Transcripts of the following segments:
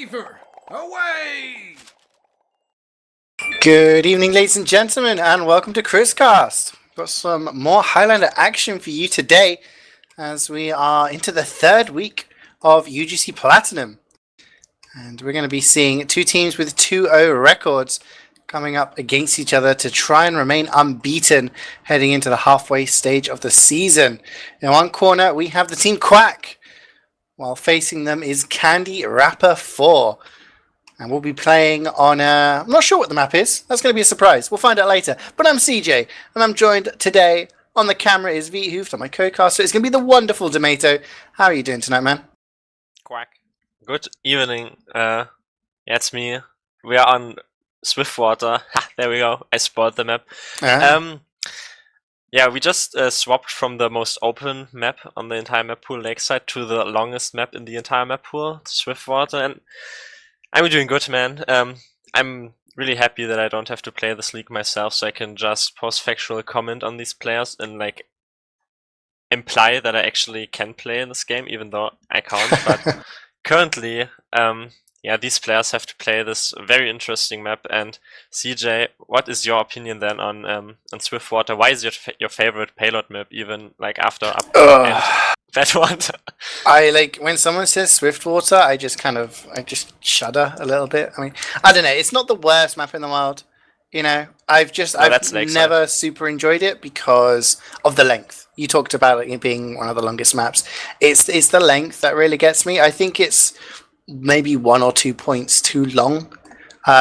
Beaver, away! Good evening, ladies and gentlemen, and welcome to KritzKast. Got some more Highlander action for you today, as we are into the third week of UGC Platinum. And we're going to be seeing two teams with 2-0 records coming up against each other to try and remain unbeaten heading into the halfway stage of the season. In one corner, we have the team Quack, while facing them is Candy Rapper 4. And we'll be playing on I'm not sure what the map is. That's going to be a surprise. We'll find out later. But I'm CeeJaey, and I'm joined today on the camera is Wiethoofd, my co-caster. It's going to be the wonderful Domaytoe. How are you doing tonight, man? Quack. Good evening. Yeah, it's me. We are on Swiftwater. Ha, there we go. I spotted the map. Yeah, we just swapped from the most open map on the entire map pool, Lakeside, to the longest map in the entire map pool, Swiftwater, and I'm doing good, man. I'm really happy that I don't have to play this league myself, so I can just post-factual comment on these players and like imply that I actually can play in this game, even though I can't. But currently, yeah, these players have to play this very interesting map. And CeeJaey, what is your opinion then on Swiftwater? Why is your favorite payload map, even like after up and that one? I like when someone says Swiftwater, I just shudder a little bit. I mean, I don't know. It's not the worst map in the world, you know. I've never super enjoyed it because of the length. You talked about it being one of the longest maps. It's the length that really gets me. I think it's maybe 1 or 2 points too long.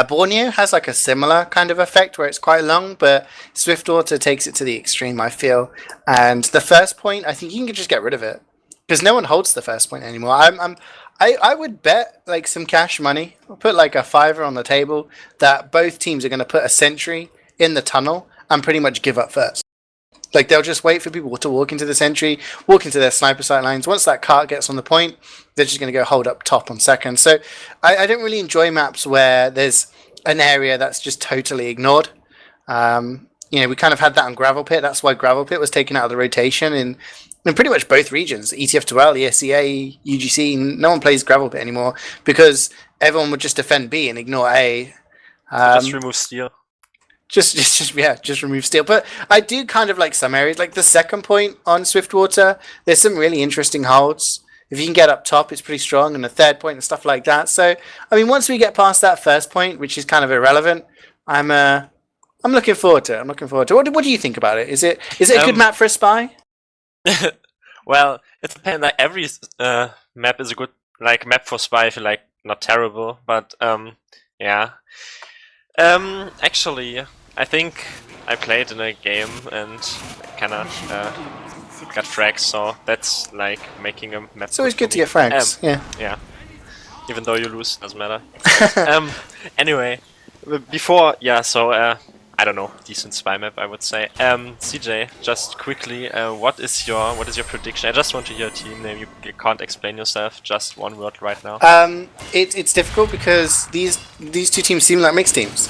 Borneo has like a similar kind of effect where it's quite long, but Swiftwater takes it to the extreme, I feel. And the first point, I think you can just get rid of it because no one holds the first point anymore. I would bet like some cash money. I'll put like a $5 on the table that both teams are going to put a sentry in the tunnel and pretty much give up first. Like, they'll just wait for people to walk into the sentry, walk into their sniper sight lines. Once that cart gets on the point, they're just going to go hold up top on second. So I don't really enjoy maps where there's an area that's just totally ignored. You know, we kind of had that on Gravel Pit. That's why Gravel Pit was taken out of the rotation in pretty much both regions. ETF2L, ESEA, UGC, no one plays Gravel Pit anymore because everyone would just defend B and ignore A. Just remove steel. Just remove steel. But I do kind of like some areas, like the second point on Swiftwater. There's some really interesting holds. If you can get up top, it's pretty strong, and the third point and stuff like that. So, I mean, once we get past that first point, which is kind of irrelevant, I'm looking forward to it. What do you think about it? Is it a good map for a spy? Well, it depends. Like every map is a good map for spy. I feel like not terrible, but yeah. Actually, I think I played in a game and kinda got frags, so that's like making a map. It's always good to get frags. Yeah. Even though you lose, doesn't matter. Anyway, before so I don't know, decent spy map, I would say. CeeJaey, just quickly, what is your prediction? I just want to hear a team name. You can't explain yourself. Just one word right now. It's difficult because these two teams seem like mixed teams.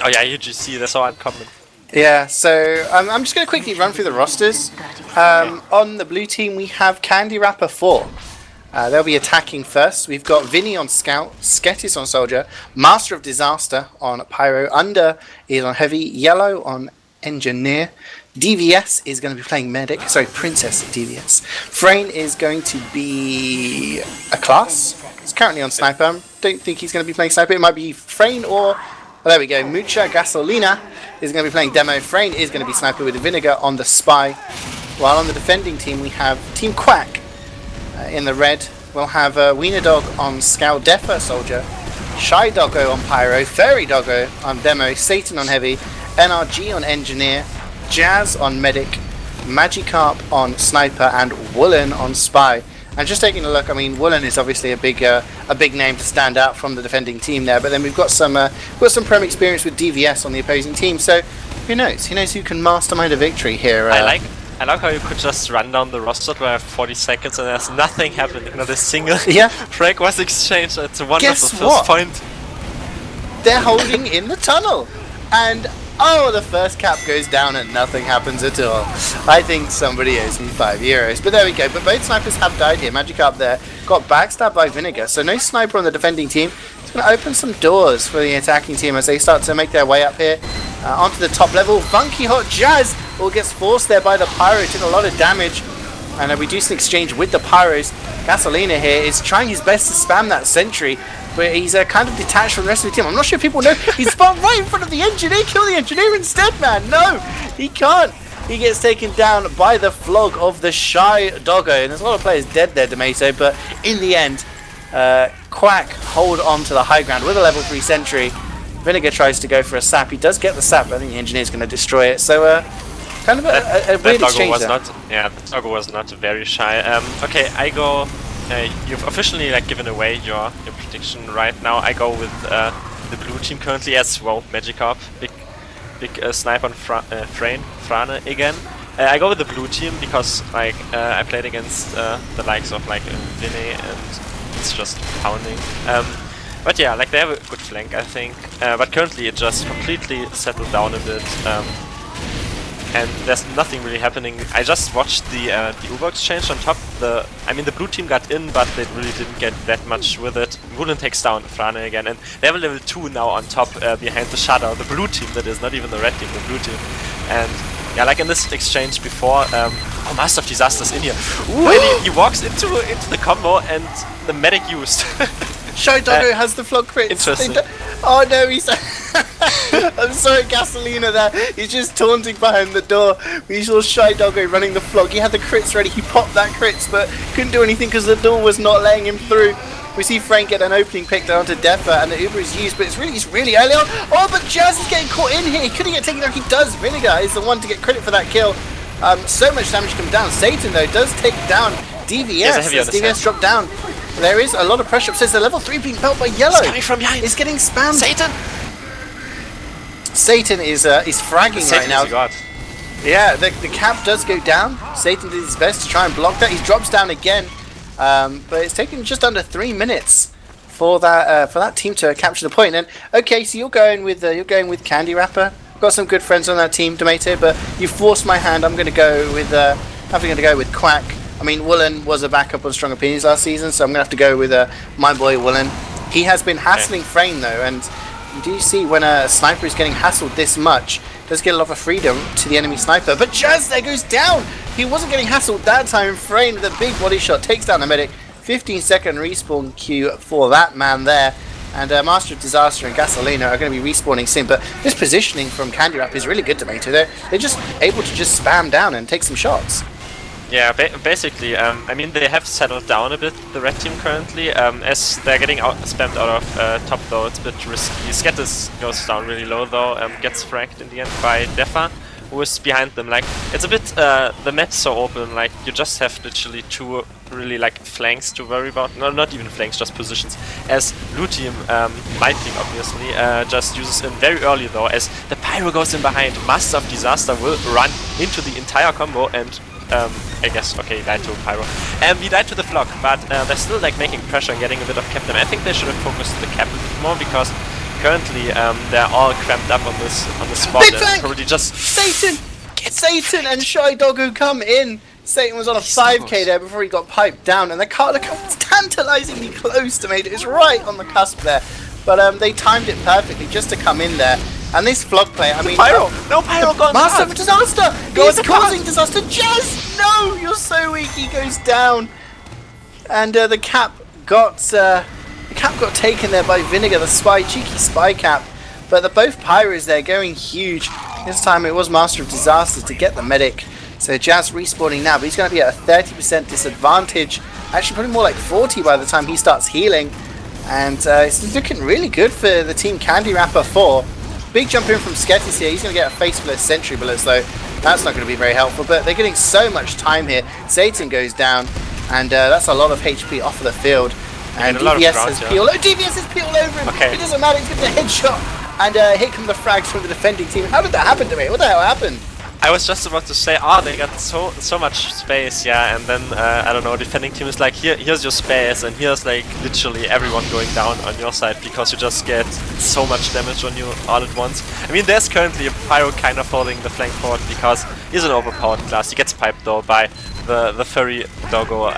Oh yeah, UGC. That's so uncommon. Yeah. So I'm just going to quickly run through the rosters. On the blue team, we have Candy Rapper 4. They'll be attacking first. We've got Vinny on Scout, Sketis on Soldier, Master of Disaster on Pyro, Under is on Heavy, Yellow on Engineer, DVS is going to be playing Medic, sorry, Princess DVS. Frayne is going to be a class. He's currently on Sniper. I don't think he's going to be playing Sniper. It might be Frayne or, there we go, Mucha Gasolina is going to be playing Demo. Frayne is going to be Sniper with Vinegar on the Spy. While on the defending team, we have Team Quack. In the red, we'll have Wiener Dog on Scout, Defo Soldier, Shy Doggo on Pyro, Fairy Doggo on Demo, Satan on Heavy, NRG on Engineer, Jazz on Medic, Magikarp on Sniper, and Woolen on Spy. And just taking a look, I mean, Woolen is obviously a big name to stand out from the defending team there. But then we've got some Prem experience with DVS on the opposing team. So who knows? Who knows who can mastermind a victory here? I like how you could just run down the roster to have 40 seconds and there's nothing happening. Not a single frag was exchanged. It's a wonderful first point. They're holding in the tunnel. And Oh, the first cap goes down and nothing happens at all. I think somebody owes me €5. But there we go. But both snipers have died here. Magikarp there got backstabbed by Vinegar. So no sniper on the defending team. It's going to open some doors for the attacking team as they start to make their way up here onto the top level. Funky Hot Jazz all gets forced there by the Pyro. Did a lot of damage. And we do some exchange with the Pyros. Gasolina here is trying his best to spam that sentry. But he's kind of detached from the rest of the team. I'm not sure if people know. He's spawned right in front of the engineer. Kill the engineer instead, man. No, he can't. He gets taken down by the flog of the Shy Doggo. And there's a lot of players dead there, Domaytoe. But in the end, Quack hold on to the high ground with a level 3 sentry. Vinegar tries to go for a sap. He does get the sap, but I think the engineer's going to destroy it. So, kind of a weird exchange was there. The Doggo was not very shy. Okay, I go... you've officially given away your prediction right now. I go with the blue team currently as well. Magikarp, big sniper on Frane again. I go with the blue team because I played against the likes of Vinny and it's just pounding. But yeah, they have a good flank, I think. But currently it just completely settled down a bit. And there's nothing really happening. I just watched the Uber exchange on top. I mean, the blue team got in, but they really didn't get that much with it. Woolen takes down Frane again, and they have a level 2 now on top behind the shadow. The blue team, that is, not even the red team, the blue team. And yeah, in this exchange before, oh, Master of Disaster's in here. And he walks into the combo, and the medic used. Shy Doggo has the flog crits. Interesting. Oh no, he's... I'm sorry, Gasolina there. He's just taunting behind the door. We saw Shy Doggo running the flog. He had the crits ready. He popped that crits, but couldn't do anything because the door was not letting him through. We see Frank get an opening pick down to Defa, and the Uber is used, but it's really early on. Oh, but Jazz is getting caught in here. He couldn't get taken down. He does. Vinegar is the one to get credit for that kill. So much damage comes down. Satan, though, does take down DVS. DVS dropped down. There is a lot of pressure. Says the level 3 being felt by Yellow. It's coming from behind. It's getting spammed. Satan is fragging right now. Yeah, the cap does go down. Satan did his best to try and block that. He drops down again, but it's taken just under 3 minutes for that team to capture the point. And okay, so you're going with Candy Wrapper. I've got some good friends on that team, Domaytoe, but you forced my hand. I'm going to go with Quack. I mean, Woolen was a backup on Strong Opinions last season, so I'm going to have to go with my boy Woolen. He has been hassling Frame, though, and you do see when a sniper is getting hassled this much, it does get a lot of freedom to the enemy sniper. But Jazz there goes down! He wasn't getting hassled that time. Frame with a big body shot takes down the medic. 15-second respawn queue for that man there. And Master of Disaster and Gasolina are going to be respawning soon. But this positioning from Candy Wrap is really good, Domaytoe. They're just able to just spam down and take some shots. Yeah, basically, I mean, they have settled down a bit, the red team currently, as they're getting spammed out of top though, it's a bit risky. Sketis goes down really low though, gets fragged in the end by Defa, who is behind them. It's a bit, the map's so open, you just have literally two really flanks to worry about. No, not even flanks, just positions. As blue team, Lightning obviously, just uses in very early though, as the Pyro goes in behind. Master of Disaster will run into the entire combo and I guess, okay, he died to Pyro. He died to the Flock, but they're still making pressure and getting a bit of Captain. I think they should have focused the Cap a bit more because currently they're all cramped up on the spot and probably just... Satan and Shy Doggo come in! Satan was on a 5k there before he got piped down, and the car was tantalizingly close to me. It was right on the cusp there. But they timed it perfectly just to come in there. And this flog play, I mean... Pyro! No, Pyro gone! Master of Disaster! He's causing disaster! Jazz! No! You're so weak, he goes down! And the cap got taken there by Vinegar, the cheeky spy cap. But both Pyros there going huge. This time it was Master of Disaster to get the medic. So Jazz respawning now, but he's going to be at a 30% disadvantage. Actually probably more like 40 by the time he starts healing. And it's looking really good for the team Candy Wrapper 4. Big jump in from Sketis here. He's going to get a face full of sentry bullets though. That's not going to be very helpful, but they're getting so much time here. Satan goes down, and that's a lot of HP off of the field. And DVS has P all over him. Okay. It doesn't matter, he's getting a headshot. And here come the frags from the defending team. How did that happen to me? What the hell happened? I was just about to say, oh, they got so much space, yeah, and then I don't know, defending team is like, here's your space, and here's like literally everyone going down on your side because you just get so much damage on you all at once. I mean, there's currently a Pyro kind of holding the flank forward because he's an overpowered class. He gets piped though by the furry doggo.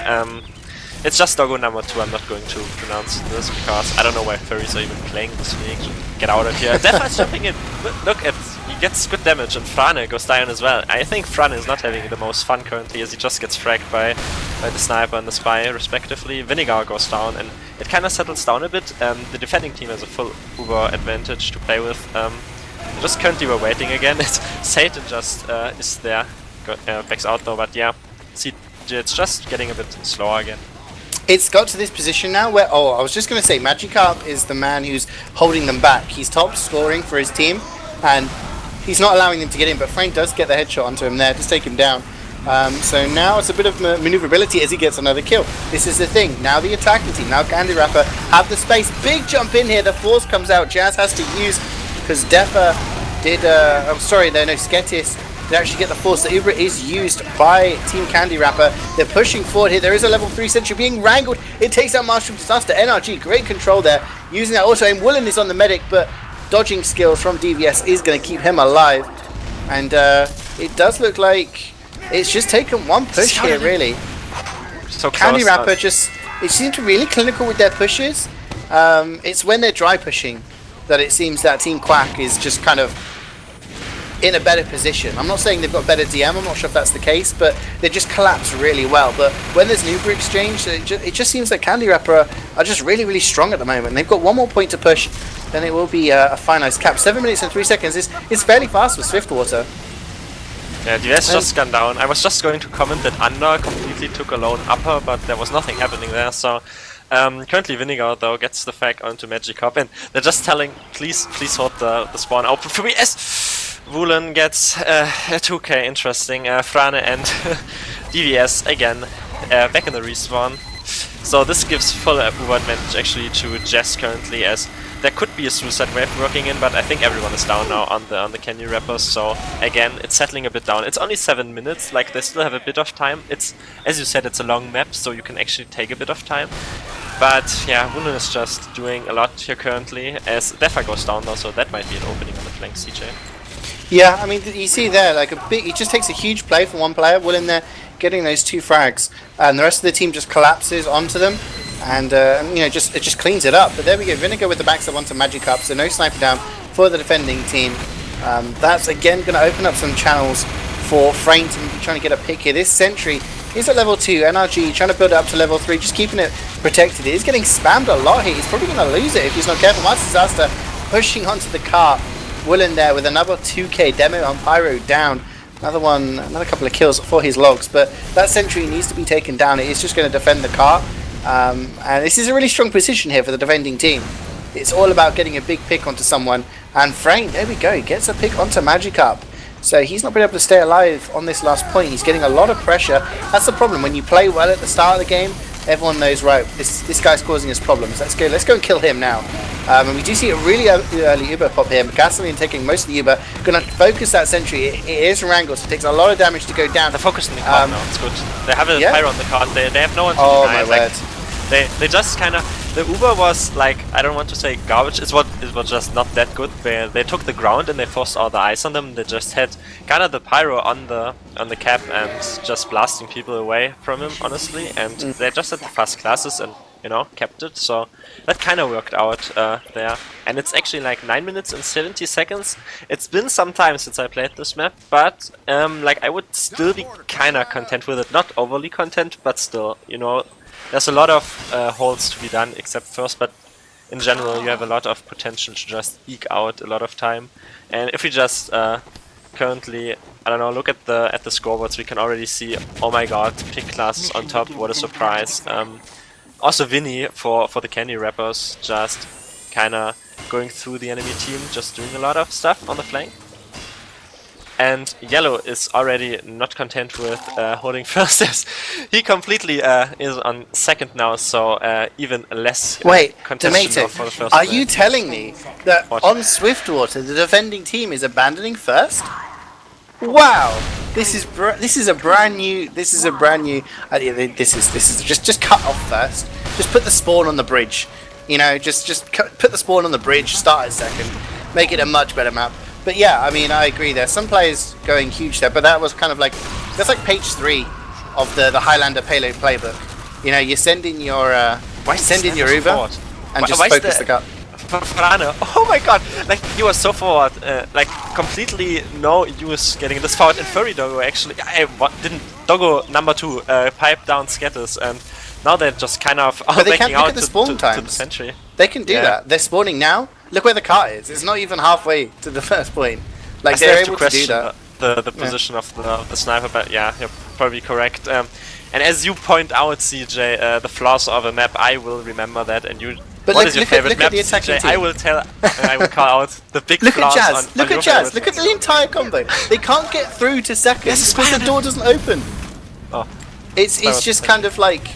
It's just doggo number 2. I'm not going to pronounce this because I don't know why furries are even playing this league. Get out of here. Defa is jumping in. Look, he gets good damage and Frane goes down as well. I think Frane is not having the most fun currently as he just gets fragged by the sniper and the spy respectively. Vinegar goes down and it kind of settles down a bit. The defending team has a full Uber advantage to play with. Just currently we're waiting again. Satan just is there. Backs out though, but yeah. CeeJaey, it's just getting a bit slower again. It's got to this position now where, I was just going to say, Magikarp is the man who's holding them back. He's top scoring for his team, and he's not allowing them to get in, but Frank does get the headshot onto him there to take him down. So now it's a bit of maneuverability as he gets another kill. This is the thing. Now the attacking team, now Candy Wrapper, have the space. Big jump in here. The force comes out. Jazz has to use, because Defa did, Sketis did actually get the force. The Uber is used by Team Candy Wrapper. They're pushing forward here. There is a level 3 sentry being wrangled. It takes out Master of Disaster. NRG, great control there. Using that auto aim. Woolen is on the medic, but dodging skills from DVS is going to keep him alive. And it does look like it's just taken one push here, really. So Candy Wrapper it seems really clinical with their pushes. It's when they're dry pushing that it seems that Team Quack is just kind of in a better position. I'm not saying they've got better DM, I'm not sure if that's the case, but they just collapse really well. But when there's an Uber exchange, it just seems like Candy Wrapper are just really, really strong at the moment. They've got one more point to push, then it will be a finalized cap. 7 minutes and 3 seconds is fairly fast with Swiftwater. Yeah, DS just gone down. I was just going to comment that Under completely took a lone upper, but there was nothing happening there, so currently Vinegar though gets the frag onto Magikarp, and they're just telling, please hold the spawn open for me. Yes! Woolen gets a 2k, interesting. Frane and DVS again back in the respawn. So this gives full Uber advantage actually to Jess currently, as there could be a suicide wave working in, but I think everyone is down now on the Candy Wrappers. So again, it's settling a bit down. It's only 7 minutes, like they still have a bit of time. It's, as you said, it's a long map, so you can actually take a bit of time. But yeah, Woolen is just doing a lot here currently, as Defa goes down though, so that might be an opening on the flank, CeeJaey. Yeah, I mean, you see there, like it just takes a huge play from one player. Woolen there getting those 2 frags, and the rest of the team just collapses onto them, and it just cleans it up. But there we go, Vinegar with the backstab onto Magikarp, so no sniper down for the defending team. That's again going to open up some channels for Frame to be trying to get a pick here. This sentry is at level 2, NRG trying to build it up to level 3, just keeping it protected. It is getting spammed a lot here. He's probably going to lose it if he's not careful. Master Disaster pushing onto the cart. Woolen there with another 2k demo on Pyro down. Another couple of kills for his logs, but that sentry needs to be taken down. It is just going to defend the cart, and this is a really strong position here for the defending team. It's all about getting a big pick onto someone, and Frame, there we go, gets a pick onto Magikarp. So he's not been able to stay alive on this last point. He's getting a lot of pressure. That's the problem. When you play well at the start of the game, everyone knows, right, this guy's causing us problems. Let's go and kill him now. And we do see a really early Uber pop here. Gasoline taking most of the Uber. Going to focus that sentry. It is wrangled, so it takes a lot of damage to go down. They're focusing the card now, it's good. They have a Pyro on the card. They have no one to deny. My word. They just kind of... The Uber was like, I don't want to say garbage, it was just not that good. They took the ground and they forced all the ice on them. They just had kind of the Pyro on the cap and just blasting people away from him, honestly. And they just had the fast classes and, kept it. So that kind of worked out there. And it's actually like 9 minutes and 70 seconds. It's been some time since I played this map, but I would still be kind of content with it. Not overly content, but still, there's a lot of holes to be done, except first, but in general you have a lot of potential to just eke out a lot of time. And if we just currently, I don't know, look at the scoreboards, we can already see, oh my god, pick classes on top, what a surprise. Also Vinny for the Candy Wrappers, just kinda going through the enemy team, just doing a lot of stuff on the flank. And Yellow is already not content with holding first, as he completely is on second now, so even less contention for the first. Are you telling me that on Swiftwater the defending team is abandoning first? Wow, this is a brand new. This is just cut off first. Just put the spawn on the bridge. You know, just put the spawn on the bridge. Start at second. Make it a much better map. But yeah, I mean, I agree. There's some players going huge there, but that was kind of like page 3 of the Highlander payload playbook. You know, you send in your Uber and just focus the cut. Oh my god, like he was so forward, like completely no use getting this forward. And Furry Doggo actually, didn't Doggo number 2 pipe down scatters, and now they're just kind of making out to the sentry. They can do that. They're spawning now. Look where the cart is. It's not even halfway to the first point. Like they're able to do that. The position of the sniper, but yeah, you're probably correct. And as you point out, CeeJaey, the flaws of a map, I will remember that, and you. But what is your favorite map, CeeJaey? I will call out the big flaws. Look at Jazz. Look at the entire combo. They can't get through to seconds because the door doesn't open. Oh. It's just kind of like,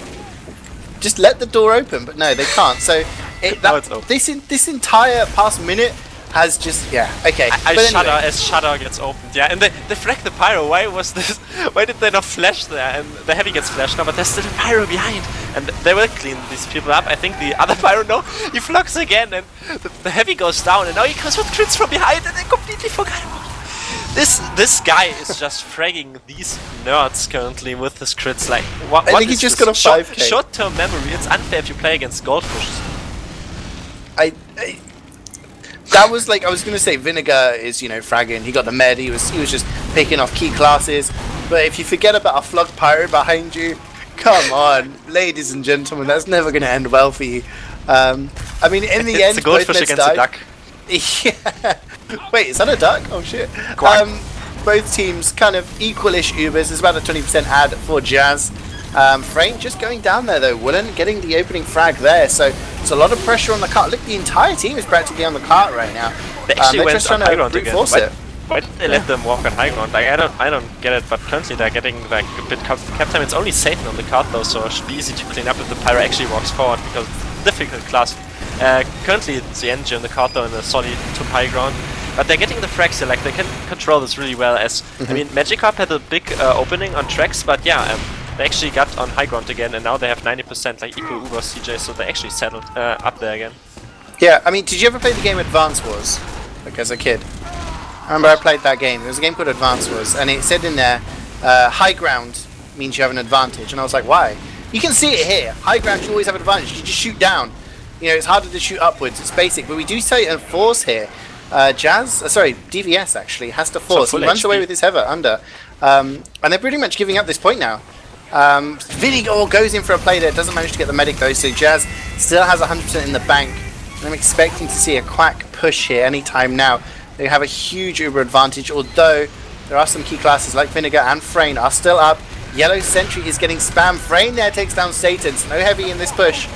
just let the door open, but no, they can't. So this entire past minute has just okay. I shudder as Shudder gets opened, and they flag the pyro. Why was this? Why did they not flash there? And the heavy gets flashed now, but there's still a pyro behind, and they will clean these people up. I think the other pyro he flocks again, and the heavy goes down, and now he comes with crits from behind, and they completely forgot about it. This guy is just fragging these nerds currently with his crits. Like what? I think he just got a 5K. Short-term memory. It's unfair if you play against goldfishes. That was like, I was gonna say Vinegar is, you know, fragging. He got the med. He was just picking off key classes. But if you forget about a flogged pyro behind you, come on, ladies and gentlemen, that's never gonna end well for you. I mean, in the end, it's a goldfish against a duck. Yeah. Wait, is that a duck? Oh shit. Both teams kind of equalish Ubers. There's about a 20% ad for Jazz. Frame just going down there though. Woolen getting the opening frag there, so there's a lot of pressure on the cart. Look, the entire team is practically on the cart right now. They actually they're went just on trying high to ground brute again. force it. Why did they let them walk on high ground? Like I don't get it, but currently they're getting like a bit cap time. It's only Satan on the cart though, so it should be easy to clean up if the pyro actually walks forward, because it's a difficult class. Currently it's the NG on the cart though, and the Solly took high ground. But they're getting the frags here, like they can control this really well. As I mean, Magikarp had a big opening on tracks, but they actually got on high ground again, and now they have 90%, like equal Uber CeeJaey, so they actually settled up there again. Yeah, I mean, did you ever play the game Advance Wars, like as a kid? I remember I played that game. There was a game called Advance Wars, and it said in there, high ground means you have an advantage, and I was like, why? You can see it here. High ground, you always have an advantage. You just shoot down. You know, it's harder to shoot upwards. It's basic, but we do say and force here. DVS actually has to force. He runs away with his Heather under, and they're pretty much giving up this point now. Vinegar goes in for a play there, doesn't manage to get the medic though, so Jazz still has 100% in the bank. I'm expecting to see a quack push here anytime now. They have a huge Uber advantage, although there are some key classes like Vinegar and Frayne are still up. Yellow Sentry is getting spammed. Frayne there takes down Satan. No heavy in this push.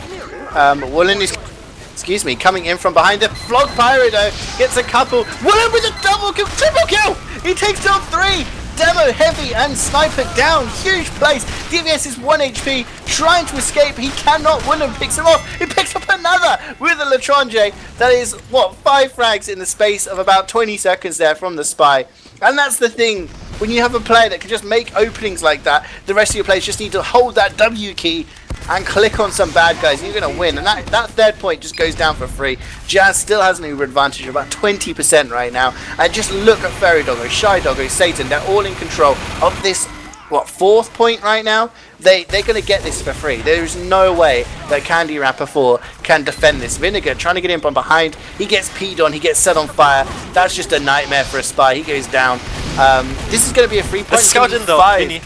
Woolen is, coming in from behind. The Flog Pyro though gets a couple. Woolen with a double kill, triple kill! He takes down 3! Demo, Heavy, and Sniper down. Huge place. DVS is 1 HP, trying to escape. He cannot. Woolen picks him off. He picks up another with a Latronje. That is, 5 frags in the space of about 20 seconds there from the Spy. And that's the thing. When you have a player that can just make openings like that, the rest of your players just need to hold that W key and click on some bad guys, and you're going to win. And that third point just goes down for free. Jazz still has an Uber advantage of about 20% right now. And just look at Fairy Doggo, Shy Doggo, Satan. They're all in control of this, 4th point right now? They're going to get this for free. There is no way that Candy Rapper 4 can defend this. Vinegar trying to get in from behind. He gets peed on. He gets set on fire. That's just a nightmare for a Spy. He goes down. This is going to be a free point. Scout in though, Vinny.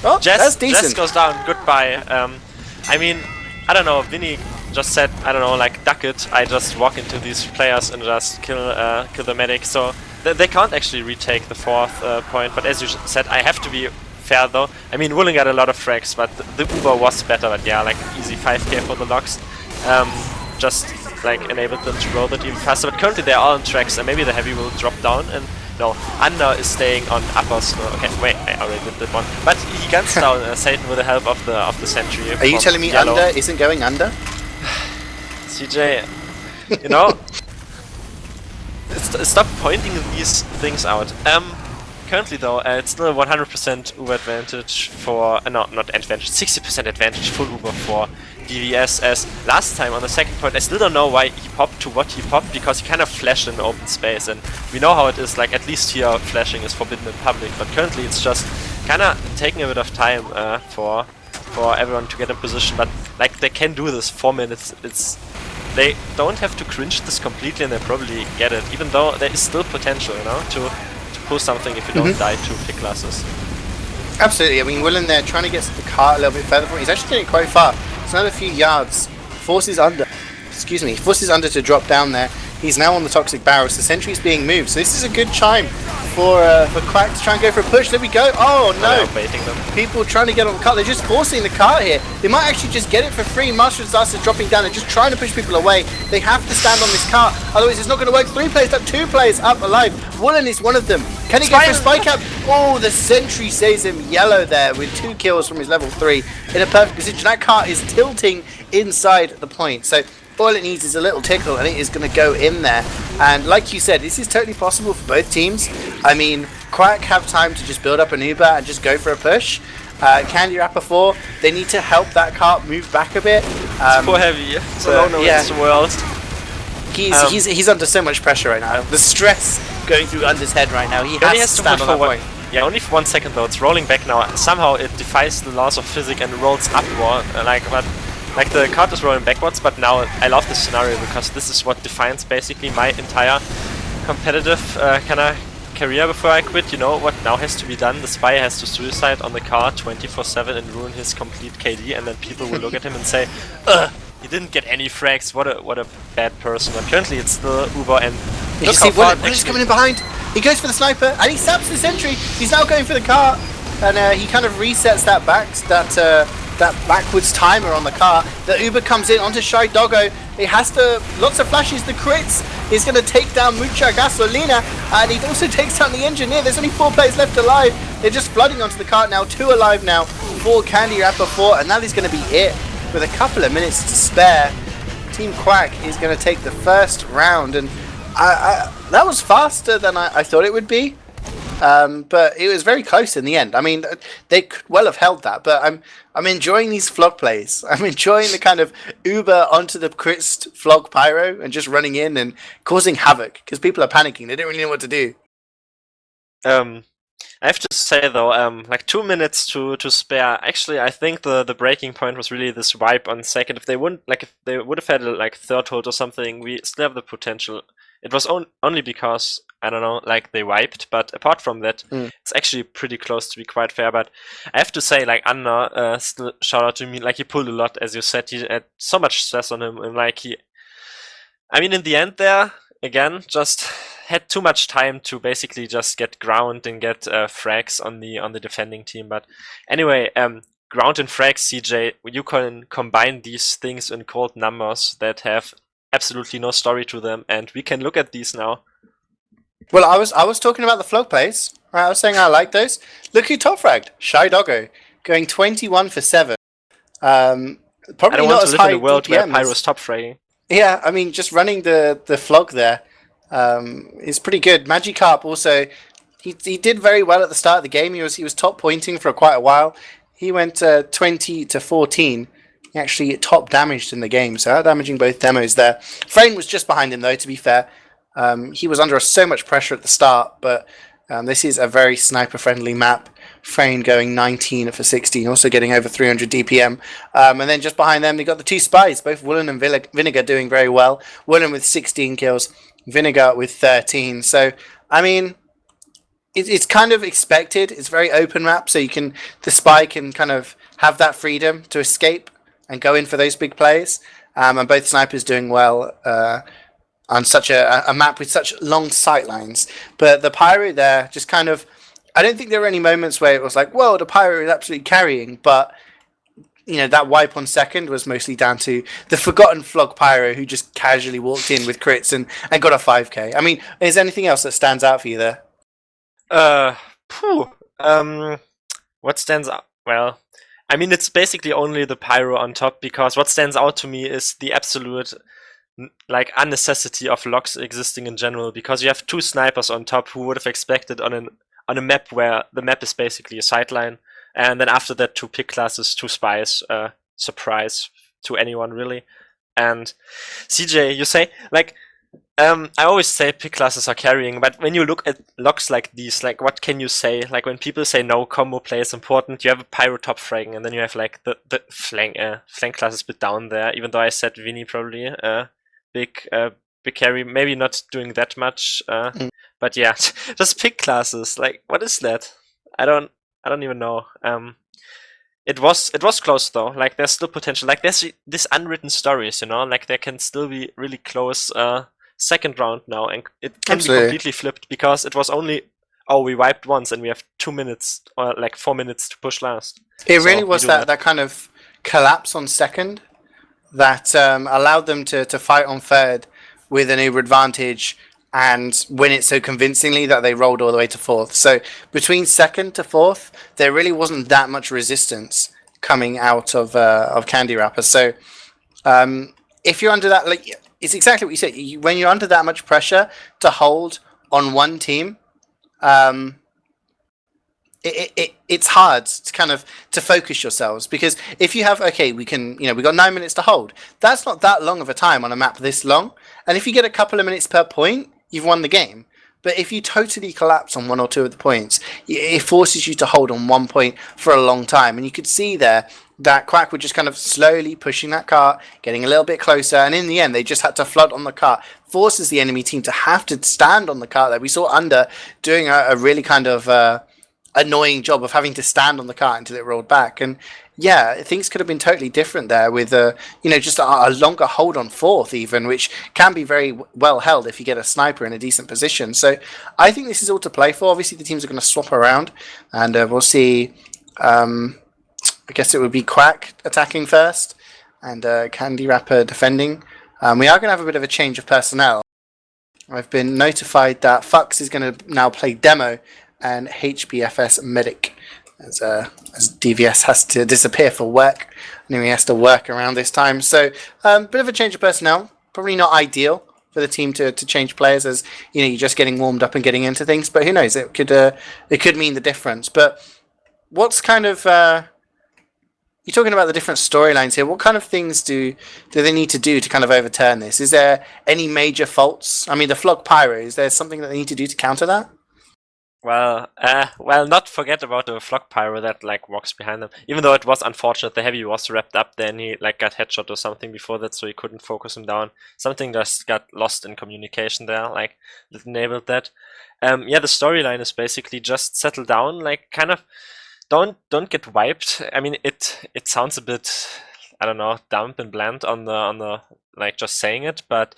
Oh, that's decent. Jess goes down. Goodbye. I mean, I don't know. Vinny just said, I don't know, like, duck it. I just walk into these players and just kill the medic. So they can't actually retake the 4th point. But as you said, I have to be fair though. I mean, Woolen got a lot of frags, but the Uber was better. But yeah, like easy 5k for the locks. Just like enabled them to roll that even faster. But currently they're all on tracks, and maybe the heavy will drop down. And no, Under is staying on uppers. Okay, wait, I already did that one. But he guns down Satan with the help of the sentry. Are you telling me Yellow. Under isn't going under? CeeJaey, stop pointing these things out. currently though, it's still 100% Uber advantage for, no, not advantage, 60% advantage full Uber for DVS, as last time on the second point, I still don't know why he popped to what he popped, because he kind of flashed in open space, and we know how it is, like at least here flashing is forbidden in public, but currently it's just kind of taking a bit of time for everyone to get in position, but like they can do this 4 minutes, they don't have to cringe this completely, and they probably get it, even though there is still potential, you know, to pull something if you don't die to pick classes. Absolutely. I mean, Willen there trying to get the cart a little bit further from. He's actually getting quite far. It's another few yards. Forces under. Excuse me. Forces under to drop down there. He's now on the toxic barrel. So Sentry's being moved. So this is a good chime for Quack to try and go for a push. There we go. Oh no! Baiting them. People trying to get on the cart. They're just forcing the cart here. They might actually just get it for free. Master Disaster dropping down and just trying to push people away. They have to stand on this cart. Otherwise, it's not going to work. 3 players up, 2 players up alive. Willen is one of them. Can he go for a spike cap? Oh, the Sentry saves him yellow there with 2 kills from his level 3 in a perfect position. That cart is tilting inside the point. So all it needs is a little tickle and it is going to go in there. And like you said, this is totally possible for both teams. I mean, Quack have time to just build up an Uber and just go for a push. Candy Rapper 4, they need to help that cart move back a bit. It's poor heavy. It's alone in this world. He's under so much pressure right now. The stress going through Under's head right now. He has to stand on that point. Yeah, only for 1 second though. It's rolling back now. Somehow it defies the laws of physics and rolls upward. Like the cart is rolling backwards, but now I love this scenario because this is what defines basically my entire competitive kind of career before I quit. You know what now has to be done? The spy has to suicide on the cart 24/7 and ruin his complete KD, and then people will look at him and say, "Ugh, he didn't get any frags. What a bad person." But currently it's still Uber, and you see Willen is coming in behind. He goes for the sniper and he saps the sentry. He's now going for the cart, and he kind of resets that backwards timer on the car. The Uber comes in onto Shy Doggo. He has to, lots of flashes. The crits is going to take down Mucha Gasolina, and he also takes down the engineer. There's only 4 players left alive. They're just flooding onto the cart now. 2 alive now for Candy Rapper 4, and that is going to be it. With a couple of minutes to spare, Team Quack is going to take the first round, and that was faster than I thought it would be. But it was very close in the end. I mean, they could well have held that, but I'm enjoying these flog plays. I'm enjoying the kind of Uber onto the Kritz flog pyro and just running in and causing havoc because people are panicking. They don't really know what to do. I have to say though, like 2 minutes to spare. Actually, I think the breaking point was really this wipe on second. If they would have had a third hold or something, we still have the potential. It was only because, I don't know, like they wiped, but apart from that, it's actually pretty close to be quite fair. But I have to say, like Anna, still shout out to me, like he pulled a lot, as you said. He had so much stress on him, and like I mean, in the end there, again, just had too much time to basically just get ground and get frags on the defending team. But anyway, ground and frags, CeeJaey, you can combine these things in cold numbers that have absolutely no story to them, and we can look at these now. Well, I was talking about the flog plays. Right, I was saying I like those. Look who top fragged. Shy Doggo going 21 for 7. Probably I don't not want as to live high in a world DPMs. where Pyro's top fragging. Yeah, I mean, just running the flog there is pretty good. Magikarp also, he did very well at the start of the game. He was top pointing for quite a while. He went 20 to 14. He actually top damaged in the game, so out damaging both demos there. Frayne was just behind him though, to be fair. He was under so much pressure at the start, but this is a very sniper-friendly map. Frayne going 19 for 16, also getting over 300 DPM. And then just behind them, they got the 2 spies, both Willen and Vinegar doing very well. Willen with 16 kills, Vinegar with 13. So, I mean, it's kind of expected. It's a very open map, so the spy can kind of have that freedom to escape and go in for those big plays. And both snipers doing well on such a map with such long sight lines. But the Pyro there just kind of, I don't think there were any moments where it was like, whoa, the Pyro is absolutely carrying, but you know, that wipe on second was mostly down to the forgotten flog Pyro who just casually walked in with crits and got a 5k. I mean, is there anything else that stands out for you there? What stands out? Well, I mean, it's basically only the Pyro on top, because what stands out to me is the absolute unnecessity of logs existing in general, because you have 2 snipers on top. Who would have expected on on a map where the map is basically a sideline, and then after that 2 pick classes, 2 spies, surprise to anyone really. And CeeJaey, you say like I always say pick classes are carrying, but when you look at logs like these, like what can you say? Like when people say no, combo play is important, you have a pyro top fragging, and then you have like the flank classes bit down there. Even though I said Vinny probably big carry, maybe not doing that much, but yeah, just pick classes. Like what is that? I don't even know. It was close though. Like there's still potential. Like there's this unwritten stories, you know. Like there can still be really close. Second round now, and it can be completely flipped because it was only we wiped once and we have 2 minutes or like 4 minutes to push last. It really was that kind of collapse on second that allowed them to fight on third with an uber advantage and win it so convincingly that they rolled all the way to fourth. So between second to fourth, there really wasn't that much resistance coming out of Candy Wrapper. So if you're under that, like, it's exactly what you said. When you're under that much pressure to hold on one team, it's hard to kind of to focus yourselves, because if you have we got 9 minutes to hold. That's not that long of a time on a map this long, and if you get a couple of minutes per point, you've won the game. But if you totally collapse on 1 or 2 of the points, it forces you to hold on 1 point for a long time. And you could see there that Quack were just kind of slowly pushing that cart, getting a little bit closer, and in the end they just had to flood on the cart. Forces the enemy team to have to stand on the cart there. We saw Under doing a really kind of annoying job of having to stand on the cart until it rolled back. And yeah, things could have been totally different there with just a longer hold on fourth even, which can be very well held if you get a sniper in a decent position. So I think this is all to play for. Obviously the teams are going to swap around, and we'll see. I guess it would be Quack attacking first and Candy Wrapper defending. We are going to have a bit of a change of personnel. I've been notified that Fux is going to now play Demo and HBFS Medic, as DVS has to disappear for work, and he has to work around this time. So bit of a change of personnel. Probably not ideal for the team to change players, as you're just getting warmed up and getting into things. But who knows? It could mean the difference. But what's kind of you're talking about the different storylines here. What kind of things do they need to do to kind of overturn this? Is there any major faults? I mean, the Flog Pyro, is there something that they need to do to counter that? Well, not forget about the Flog Pyro that like walks behind them. Even though it was unfortunate, the heavy was wrapped up, then he like got headshot or something before that, so he couldn't focus him down. Something just got lost in communication there, like that enabled that. The storyline is basically just settle down, like kind of don't get wiped. I mean, it sounds a bit, I don't know, dumb and bland on the like just saying it, but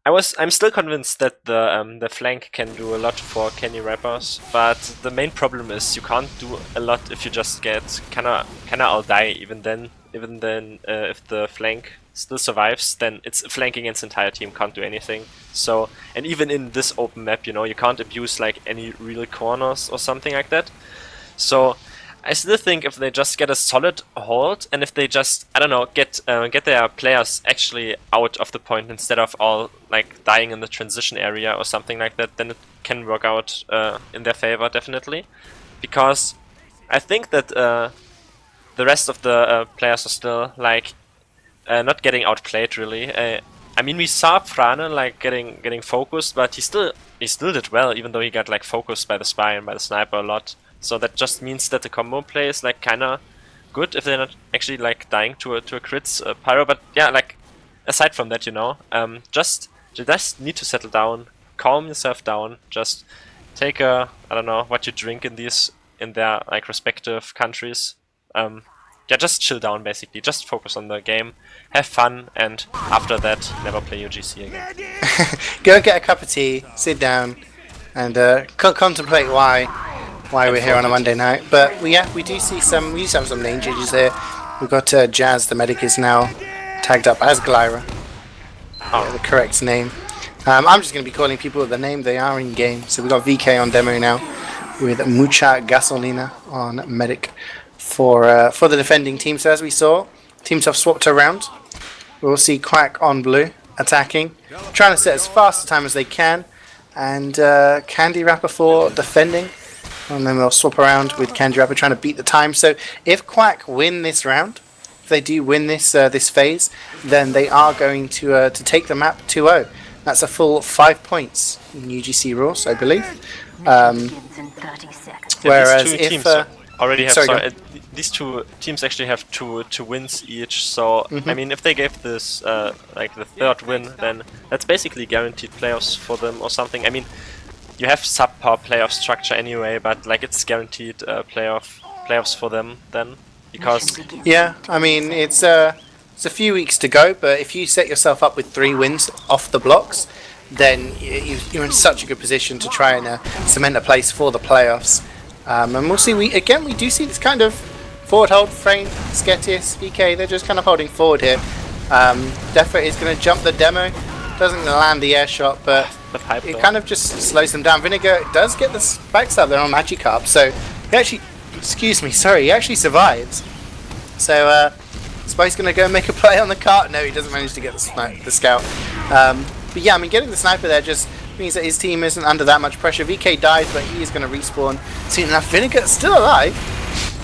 I'm still convinced that the flank can do a lot for Candy Wrappers, but the main problem is you can't do a lot if you just get kinda all die. Even then, if the flank still survives, then it's flanking its entire team can't do anything. So, and even in this open map, you can't abuse like any real corners or something like that. So I still think if they just get a solid hold, and if they just, I don't know, get their players actually out of the point instead of all like dying in the transition area or something like that, then it can work out in their favor definitely. Because I think that the rest of the players are still like not getting outplayed really. I mean, we saw Frane like getting focused, but he still did well, even though he got like focused by the spy and by the sniper a lot. So that just means that the combo play is like kinda good if they're not actually like dying to a crits pyro. But yeah, like aside from that, you just need to settle down, calm yourself down, just take I don't know what you drink in their like respective countries. Just chill down basically, just focus on the game, have fun, and after that never play UGC again. Go get a cup of tea, sit down, and contemplate why we're here on a Monday night. But we do see some name changes here. We've got Jazz, the medic, is now tagged up as Glyra. The correct name. I'm just going to be calling people the name they are in game. So we've got VK on demo now with Mucha Gasolina on medic for the defending team. So as we saw, teams have swapped around. We'll see Quack on blue attacking, trying to set as fast a time as they can, and Candy Wrapper for defending. And then they'll swap around with Candrapper trying to beat the time. So if Quack win this round, if they do win this this phase, then they are going to take the map 2-0. That's a full 5 points in UGC rules, I believe. Whereas these two if teams already have these two teams actually have two wins each. So I mean, if they gave this like the third win, then that's basically guaranteed playoffs for them or something. I mean, you have subpar playoff structure anyway, but like it's guaranteed playoffs for them then, because yeah, I mean it's a few weeks to go, but if you set yourself up with 3 wins off the blocks, then you're in such a good position to try and cement a place for the playoffs. And we'll see. We do see this kind of forward hold. Frame, Sketius, EK, they're just kind of holding forward here. Defa is going to jump the demo. Doesn't land the air shot, but it kind of just slows them down. Vinegar does get the spikes up there on Magikarp, so he actually, he actually survives. So Spike's going to go and make a play on the cart. No, he doesn't manage to get the scout. But yeah, I mean, getting the sniper there just means that his team isn't under that much pressure. VK dies, but he is going to respawn soon enough. Vinegar still alive,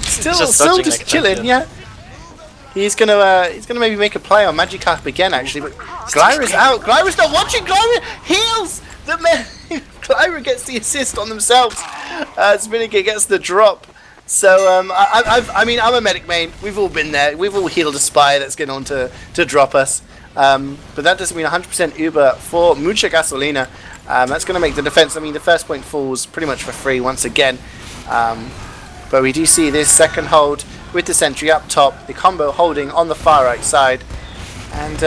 still just chilling. Yeah, he's gonna maybe make a play on Magikarp again, actually. But Glyra's out. Glyra's not watching. Glyra heals the man. Glyra gets the assist on themselves as Vinegar gets the drop. So I mean, I'm a medic main. We've all been there. We've all healed a spy that's getting on to drop us. But that doesn't mean 100% Uber for Mucha Gasolina. That's going to make the defense. I mean, the first point falls pretty much for free once again. But we do see this second hold with the sentry up top, the combo holding on the far right side. And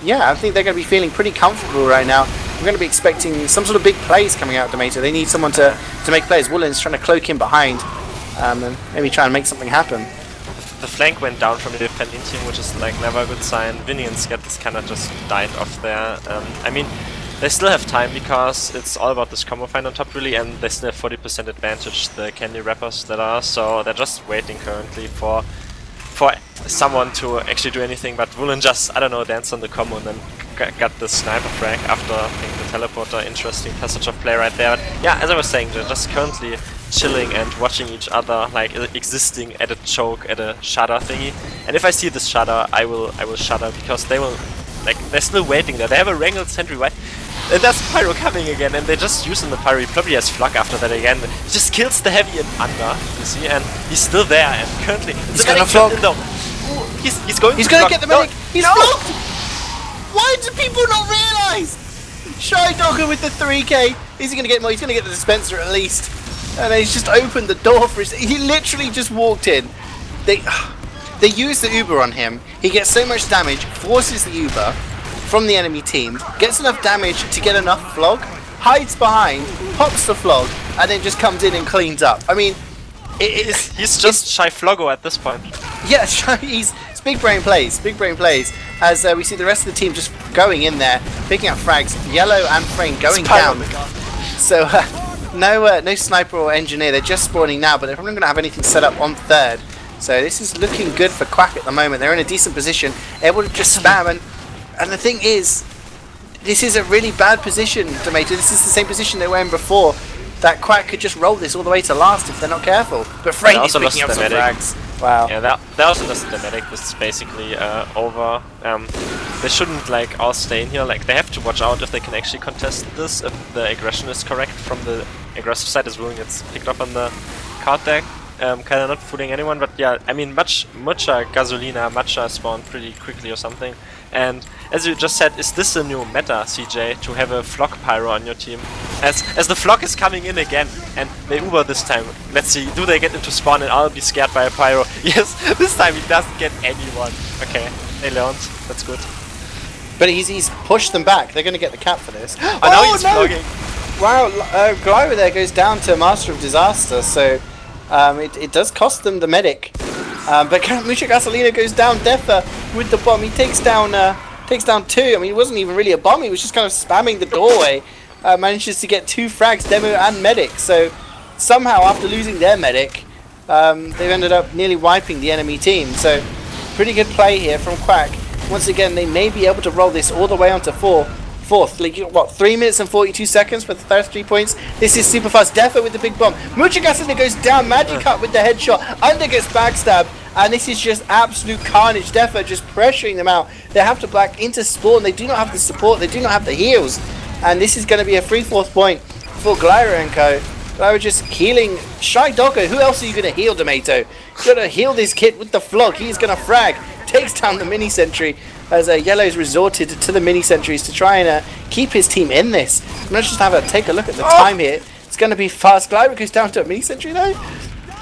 yeah, I think they're going to be feeling pretty comfortable right now. We're going to be expecting some sort of big plays coming out of Domaytoe. They need someone to make plays. Woolen's trying to cloak in behind and maybe try and make something happen. The flank went down from the defending team, which is like never a good sign. Vinny and Sket is kind of just died off there. I mean, they still have time because it's all about this combo find on top really, and they still have 40% advantage, the candy wrappers that are, so they're just waiting currently for someone to actually do anything, but Woolen just, I don't know, danced on the combo and then got the sniper frag after I think the teleporter. Interesting passage of play right there. But yeah, as I was saying, they're just currently chilling and watching each other, like existing at a choke, at a shudder thingy. And if I see this shudder, I will shudder, because they will, like, they're still waiting there. They have a wrangled sentry, right? And that's Pyro coming again, and they're just using the Pyro. He probably has Flock after that again. He just kills the heavy and under, you see, and he's still there. And currently, he's gonna Flock. He's going to get the medic. He's Flocked. Why do people not realise? Shy Dogger with the 3k. Is he gonna get more? He's gonna get the dispenser at least. And he's just opened the door for his. He literally just walked in. They use the Uber on him. He gets so much damage, forces the Uber from the enemy team, gets enough damage to get enough flog, hides behind, pops the flog, and then just comes in and cleans up. I mean, he's just Shy Floggo at this point. Yeah, it's big brain plays, as we see the rest of the team just going in there, picking up frags, Yellow and Frame going down. So no sniper or engineer, they're just spawning now, but they're probably not going to have anything set up on third. So this is looking good for Quack at the moment. They're in a decent position, able to just spam, and the thing is, this is a really bad position, Domaytoe. This is the same position they were in before. That Quack could just roll this all the way to last if they're not careful. But Frame is picking up some frags. Wow. Yeah, they also lost the medic. This is basically over. They shouldn't like all stay in here. Like, they have to watch out if they can actually contest this, if the aggression is correct from the aggressive side as well. Gets picked up on the card deck. Kind of not fooling anyone, but yeah, I mean, mucha Gasolina, Matcha spawned pretty quickly or something. And as you just said, is this a new meta, CeeJaey, to have a Flock Pyro on your team? As the Flock is coming in again, and they Uber this time. Let's see, do they get into spawn and I'll be scared by a Pyro? Yes, this time he doesn't get anyone. Okay, they learned, that's good. But he's pushed them back, they're going to get the cap for this. I know he's vlogging. Wow, Glyra there goes down to Master of Disaster, so it does cost them the medic. But Mucha Gasolina goes down Defa with the bomb. He takes down 2. I mean, it wasn't even really a bomb. He was just kind of spamming the doorway. Manages to get 2 frags, Demo and medic. So somehow, after losing their medic, they've ended up nearly wiping the enemy team. So pretty good play here from Quack. Once again, they may be able to roll this all the way onto 4. fourth. Like, what, 3 minutes and 42 seconds for the first 3 points? This is super fast. Defo with the big bomb. Muchagaslina goes down. Magikarp with the headshot. Under gets backstabbed. And this is just absolute carnage. Defo just pressuring them out. They have to back into spawn. They do not have the support. They do not have the heals. And this is going to be a free fourth point for Glyra and co. Glyra just healing CeeJaey. Who else are you going to heal, Domaytoe? You're going to heal this kid with the flog. He's going to frag. Takes down the mini sentry as Yellow's resorted to the mini sentries to try and keep his team in this. Let's just take a look at the time here. It's going to be fast. Glyra goes down to a mini sentry though.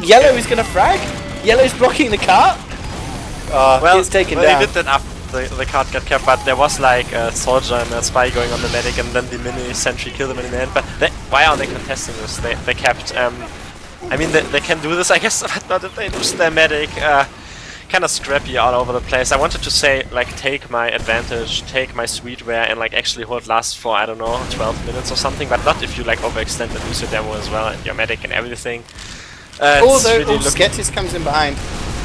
Yellow is going to frag. Yellow's blocking the cart. Well, he's taken well, down. he did that after the cart got kept, but there was like a soldier and a spy going on the medic, and then the mini sentry killed him in the end. But why are they contesting this? They kept. I mean, they can do this, I guess, but not if they lose their medic. Kind of scrappy all over the place. I wanted to say, like, take my advantage, take my sweetware, and like actually hold last for, I don't know, 12 minutes or something, but not if you like overextend and lose your demo as well and your medic and everything. Although really Skettis comes in behind,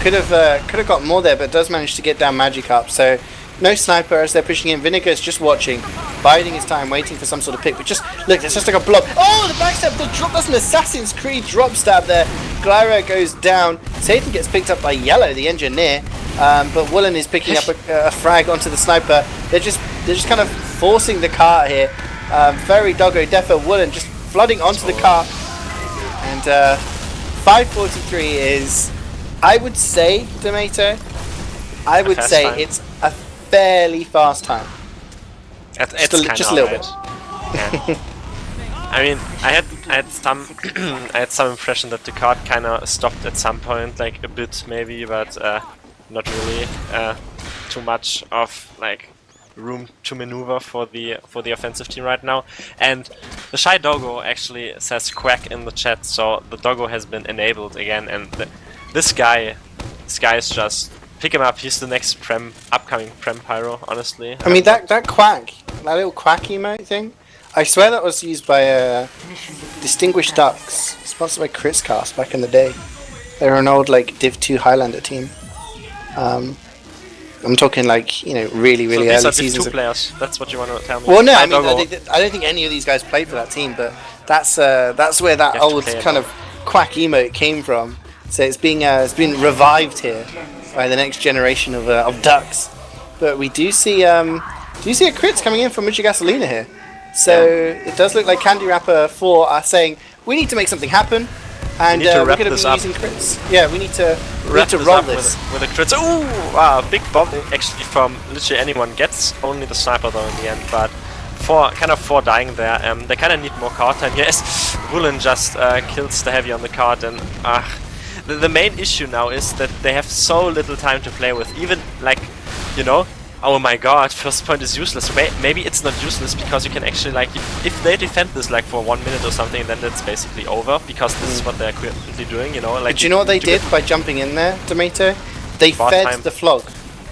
could have got more there, but does manage to get down Magikarp. So no sniper as they're pushing in. Vinegar is just watching, biding his time, waiting for some sort of pick. But just look, it's just like a blob. Oh, the backstab, the drop. That's an Assassin's Creed drop stab there. Glyra goes down. Satan gets picked up by Yellow, the engineer. But Woolen is picking up a frag onto the sniper. They're just kind of forcing the cart here. Very Doggo, Defo, Woolen just flooding onto the cart. And 5:43 is, I would say, Domaytoe, I would say time. It's a fairly fast time. It's just a little bit. Yeah. I mean, I had some I had some impression that the card kind of stopped at some point, like a bit maybe, but not really. Too much of like room to maneuver for the offensive team right now. And the Shy Doggo actually says quack in the chat, so the Doggo has been enabled again. And this guy is just pick him up. He's the next upcoming Prem Pyro. Honestly, I mean that quack, that little quack emote thing. I swear that was used by Distinguished Ducks, sponsored by KritzKast back in the day. They were an old like Div2 Highlander team. I'm talking like, you know, really early seasons. Div2 players. That's what you want to tell me. Well, no, I mean I don't think any of these guys played for that team, but that's where that old kind of quack emote came from. So it's been revived here by the next generation of ducks. But we do see a crits coming in from Muchagaslina here. So it does look like Candy Rapper 4 are saying we need to make something happen, and we're going to be using crits. Yeah, we need to roll this with a crits. Ooh, wow, big bomb actually from literally anyone. Gets only the sniper though in the end, but for dying there. They kind of need more card time. Yes, Woolen just kills the heavy on the card, and the main issue now is that they have so little time to play with. Even like, you know. Oh my god, first point is useless. Maybe it's not useless because you can actually, like, if they defend this like for 1 minute or something, then it's basically over because this is what they're currently doing, you know. Like, do you know what they did by jumping in there, Domaytoe? They fed the flog.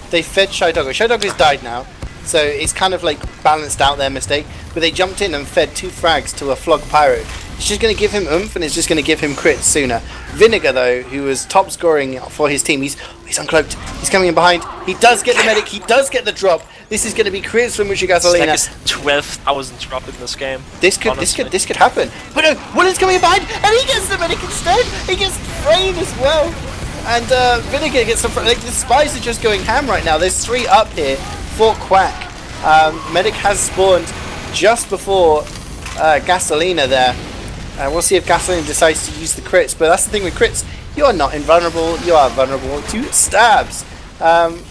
They fed Shy Doggo. Shy Doggo's died now, so it's kind of like balanced out their mistake. But they jumped in and fed 2 frags to a flog pyro. It's just going to give him oomph, and it's just going to give him crits sooner. Vinegar, though, who was top scoring for his team, he's uncloaked. He's coming in behind. He does get the medic. He does get the drop. This is going to be crits for Muchagaslina. It's like 12,000 drop in this game. This could happen. But no, Woolen's coming in behind, and he gets the medic instead. He gets frayed as well. And Vinegar gets some. Like, the spies are just going ham right now. There's 3 up here for Quack. Medic has spawned just before Gasolina there. We'll see if Gasolina decides to use the crits, but that's the thing with crits. You are not invulnerable. You are vulnerable to stabs.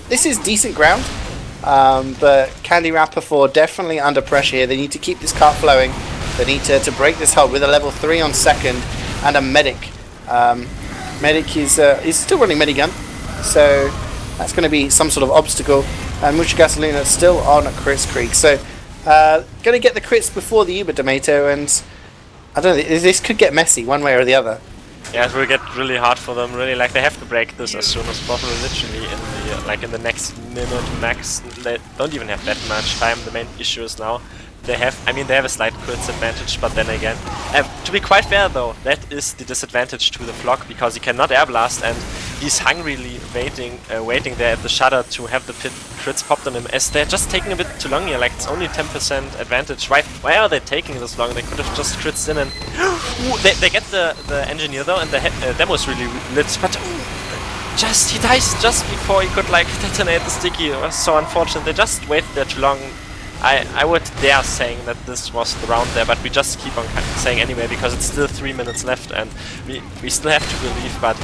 This is decent ground, but Candy Rapper 4 definitely under pressure here. They need to keep this cart flowing. They need to break this HUD with a level 3 on second and a medic. Medic is still running Medigun, so that's going to be some sort of obstacle. And Muchagaslina still on Crits Creek, so going to get the crits before the Uber Domaytoe, and I don't know, this could get messy one way or the other. Yeah, it will get really hard for them. Really, like they have to break this as soon as possible. Literally in the next minute max. They don't even have that much time. The main issue is now they have. I mean, they have a slight crits advantage, but then again, to be quite fair though, that is the disadvantage to the Flock because he cannot air blast, and he's hungrily waiting there at the shutter to have the crits popped on him. As they're just taking a bit too long here, like it's only 10% advantage. Why are they taking this long? They could have just crits in and they get the engineer though, and the demo's really lit, but. He dies just before he could like detonate the sticky. It was so unfortunate. They just waited there too long. I would dare saying that this was the round there, but we just keep on saying anyway because it's still 3 minutes left and we still have to believe. But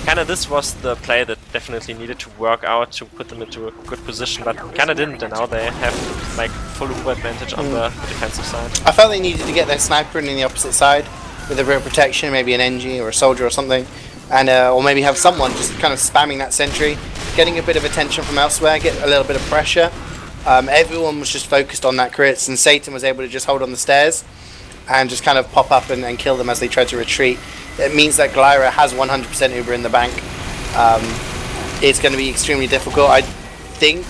kind of this was the play that definitely needed to work out to put them into a good position, but kind of didn't. And now they have like full advantage on the defensive side. I felt they needed to get their sniper in the opposite side with a real protection, maybe an NG or a soldier or something. And or maybe have someone just kind of spamming that sentry, getting a bit of attention from elsewhere, get a little bit of pressure. Everyone was just focused on that crits, and Satan was able to just hold on the stairs and just kind of pop up and kill them as they tried to retreat. It means that Glyra has 100% Uber in the bank. It's going to be extremely difficult. I think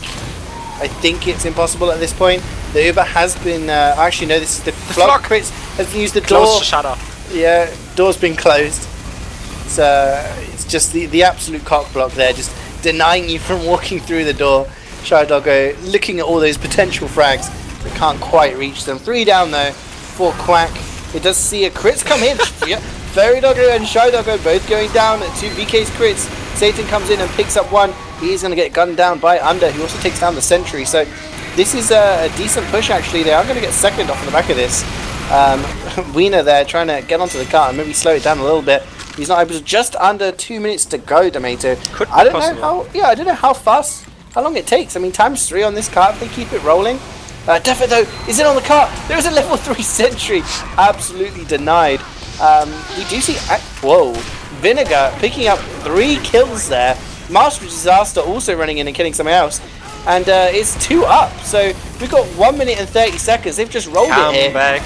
it's impossible at this point. The Uber has been. Actually, no, this is the Flock crits has used the door. Close the shutter. Yeah, door's been closed. It's just the absolute cock block there, just denying you from walking through the door. CeeJaey looking at all those potential frags, but can't quite reach them. 3 down though for Quack. It does see a crits come in. Yeah, FairyDoggo and CeeJaey both going down at 2 VK's crits. Satan comes in and picks up 1. He's going to get gunned down by Under, who also takes down the sentry. So this is a decent push actually. They are going to get second off the back of this. Wiener there trying to get onto the car and maybe slow it down a little bit. He's not able to. Just under 2 minutes to go, Domaytoe. I don't know how fast, how long it takes. I mean, ×3 on this cart if they keep it rolling. Defo though is in on the cart. There is a level 3 sentry. Absolutely denied. We do see whoa, Vinegar picking up 3 kills there. Master of Disaster also running in and killing someone else. And it's 2 up. So we've got 1 minute and 30 seconds. They've just rolled it here. Back.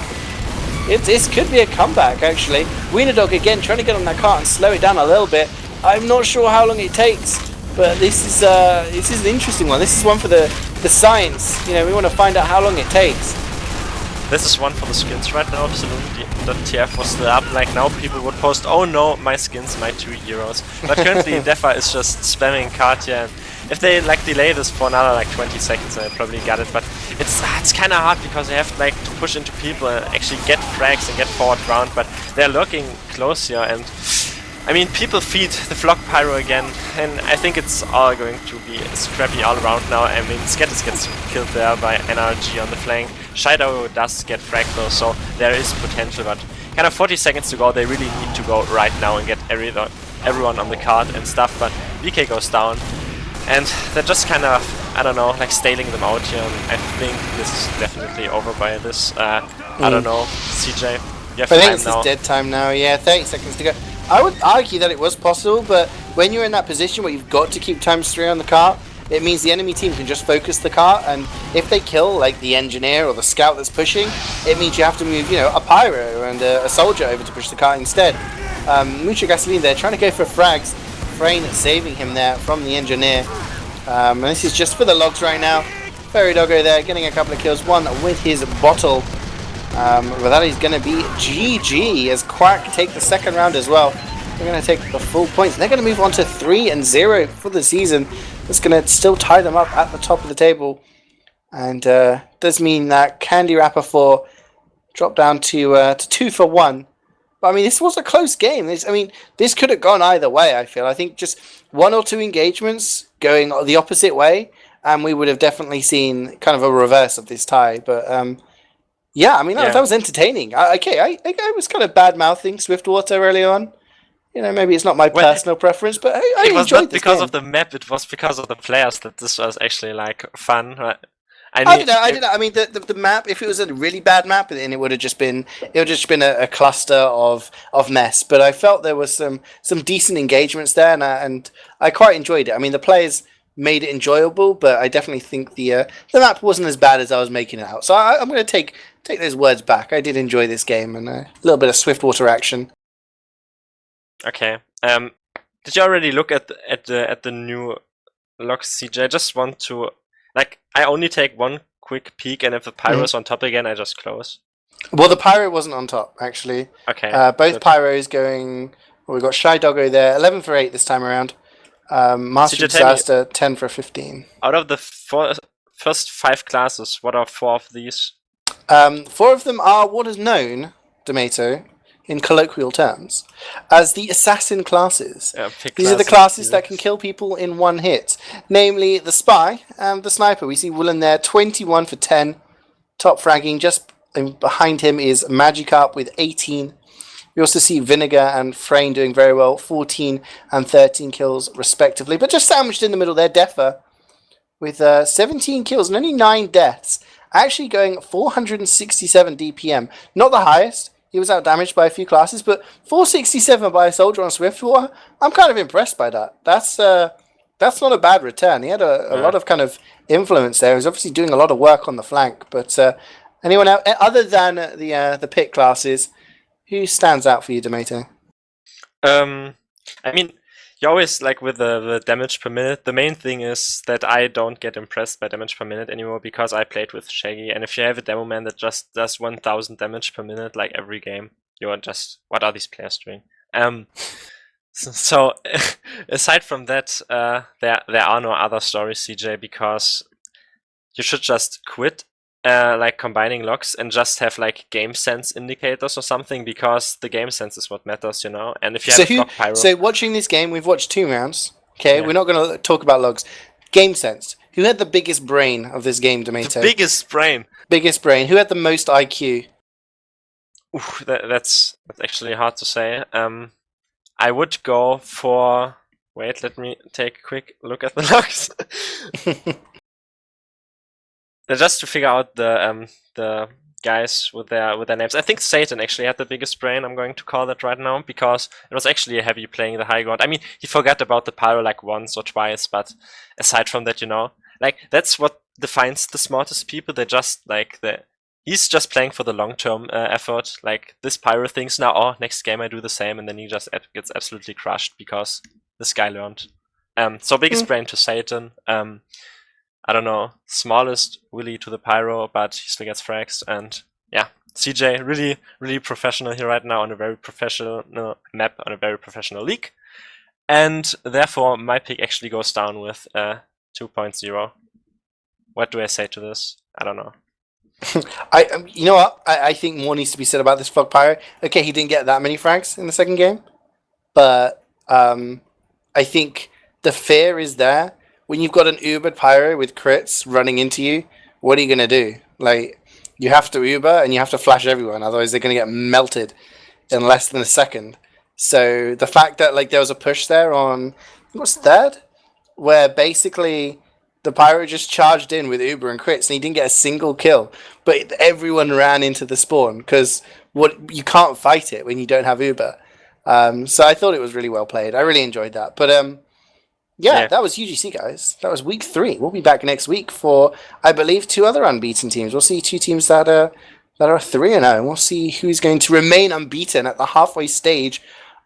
This could be a comeback actually. Wiethoofd again trying to get on that cart and slow it down a little bit. I'm not sure how long it takes, but this is an interesting one. This is one for the science. You know, we want to find out how long it takes. This is one for the skins right now. Saloon.tf was still up. Like now people would post, oh no, my skins, my 2 euros. But currently Defa is just spamming Katya. If they like delay this for another like 20 seconds, I probably got it. But it's kind of hard because they have like to push into people and actually get frags and get forward round. But they're lurking close here, and I mean people feed the Flock Pyro again, and I think it's all going to be scrappy all around now. I mean Skettis gets killed there by NRG on the flank. CeeJaey does get fragged though, so there is potential. But kind of 40 seconds to go. They really need to go right now and get everyone on the card and stuff. But VK goes down. And they're just kind of, I don't know, like staling them out here. I think this is definitely over by this. I don't know, CeeJaey. I think this is dead time now. Yeah, 30 seconds to go. I would argue that it was possible, but when you're in that position where you've got to keep ×3 on the cart, it means the enemy team can just focus the cart, and if they kill like the engineer or the scout that's pushing, it means you have to move, you know, a pyro and a soldier over to push the cart instead. Mucho Gasoline there trying to go for frags. Frayne saving him there from the engineer. And this is just for the logs right now. FairyDoggo there getting a couple of kills, 1 with his bottle. But that is going to be GG as Quack take the second round as well. They're going to take the full points. They're going to move on to 3-0 for the season. That's going to still tie them up at the top of the table. And does mean that Candy Wrapper 4 dropped down to 2 for 1. But I mean, this was a close game. This could have gone either way, I feel. I think just 1 or 2 engagements going the opposite way, and we would have definitely seen kind of a reverse of this tie. But yeah, I mean, that was entertaining. I was kind of bad-mouthing Swiftwater early on. You know, maybe it's not my personal preference, but I enjoyed this game. It was not because of the map, it was because of the players that this was actually, like, fun. Right? I don't know. I mean, the map, if it was a really bad map, then it would have just been a cluster of mess. But I felt there was some decent engagements there, and I quite enjoyed it. I mean, the players made it enjoyable, but I definitely think the map wasn't as bad as I was making it out. So I'm going to take those words back. I did enjoy this game and a little bit of Swiftwater action. Okay. Did you already look at the new logs, CeeJaey? I just want to. Like, I only take 1 quick peek, and if the Pyro is on top again, I just close. Well, the Pyro wasn't on top, actually. Okay. Both Pyros going... Well, we've got Shy Doggo there, 11 for 8 this time around. Master Disaster, 10 for 15. Out of the first 5 classes, what are 4 of these? 4 of them are what is known, Domaytoe, in colloquial terms, as the assassin classes. These are the classes that can kill people in one hit, namely the Spy and the Sniper. We see Woolen there, 21 for 10, top fragging. Just behind him is Magikarp with 18. We also see Vinegar and Frayne doing very well, 14 and 13 kills respectively. But just sandwiched in the middle there, Defa with 17 kills and only 9 deaths. Actually going 467 DPM. Not the highest. He was outdamaged by a few classes, but 467 by a soldier on Swiftwater, I'm kind of impressed by that. That's not a bad return. He had a lot of kind of influence there. He was obviously doing a lot of work on the flank. But anyone else, other than the pit classes, who stands out for you, Domaytoe? I mean, you always, like, with the damage per minute, the main thing is that I don't get impressed by damage per minute anymore because I played with Shaggy, and if you have a demo man that just does 1000 damage per minute, like, every game, you are just, what are these players doing? So aside from that, there are no other stories, CeeJaey, because you should just quit like combining logs and just have like game sense indicators or something, because the game sense is what matters, you know. And if you have a Pyro... So watching this game, we've watched 2 rounds. Okay, we're not going to talk about logs. Game sense. Who had the biggest brain of this game, Domaytoe? The biggest brain. Biggest brain. Who had the most IQ? Ooh, that's actually hard to say. I would go for... Wait, let me take a quick look at the logs. Just to figure out the guys with their names. I think Satan actually had the biggest brain, I'm going to call that right now, because it was actually a heavy playing the high ground. I mean, he forgot about the Pyro like once or twice, but aside from that, you know, like, that's what defines the smartest people. They just, like, he's just playing for the long-term effort. Like, this Pyro thinks now, oh, next game I do the same, and then he just gets absolutely crushed because this guy learned. So biggest brain to Satan. I don't know, smallest Willy to the Pyro, but he still gets frags. And yeah, CeeJaey, really, really professional here right now on a very professional map, on a very professional league. And therefore, my pick actually goes down with 2.0. What do I say to this? I don't know. You know what? I think more needs to be said about this Fog Pyro. Okay, he didn't get that many frags in the second game, but I think the fear is there. When you've got an Ubered Pyro with crits running into you, what are you going to do? Like, you have to Uber and you have to flash everyone, otherwise they're going to get melted in less than a second. So the fact that, like, there was a push there on, what's third? Where basically the Pyro just charged in with Uber and crits and he didn't get a single kill, but everyone ran into the spawn because you can't fight it when you don't have Uber. So I thought it was really well played. I really enjoyed that. But yeah, that was UGC, guys. That was week 3. We'll be back next week for, I believe, 2 other unbeaten teams. We'll see 2 teams that are 3-0, and we'll see who's going to remain unbeaten at the halfway stage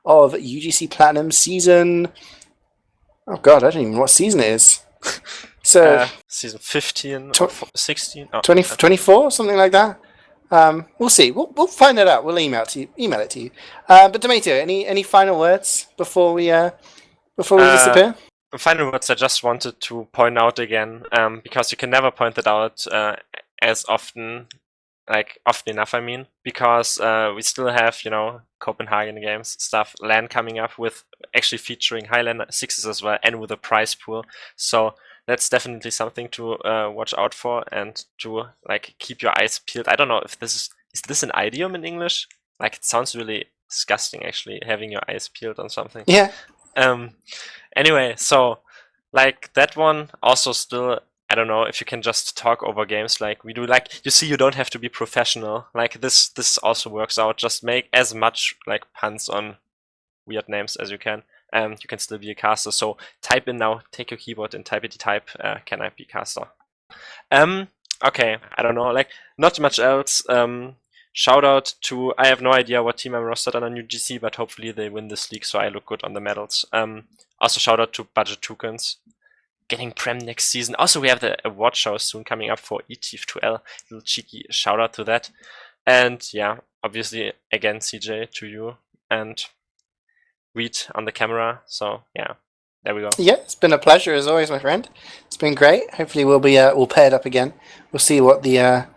of UGC Platinum season. Oh god, I don't even know what season it is. So season 15 or 16, 24, something like that. We'll see. We'll find it out. We'll email it to you. But Domaytoe, any final words before we disappear? Final words I just wanted to point out again, because you can never point it out as often, like often enough, I mean, because we still have, you know, Copenhagen games stuff, LAN coming up with actually featuring Highlander 6s as well, and with a prize pool. So that's definitely something to watch out for and to, like, keep your eyes peeled. I don't know if is this an idiom in English? Like, it sounds really disgusting actually, having your eyes peeled on something. Yeah. Anyway, so, like, that one also still, I don't know if you can just talk over games like we do. Like, you see, you don't have to be professional. Like, this also works out. Just make as much, like, puns on weird names as you can. You can still be a caster. So type in now, take your keyboard and type, can I be caster? Okay, I don't know, like, not much else. Shout out to, I have no idea what team I'm rostered on UGC, but hopefully they win this league so I look good on the medals. Also shout out to Budget Tokens. getting Prem next season. Also, we have the award show soon coming up for TF2 little cheeky shout out to that. And yeah, obviously, again, CeeJaey to you and Wiet on the camera. So yeah, there we go. Yeah, it's been a pleasure as always, my friend. It's been great. Hopefully, we'll pair it up again. We'll see what the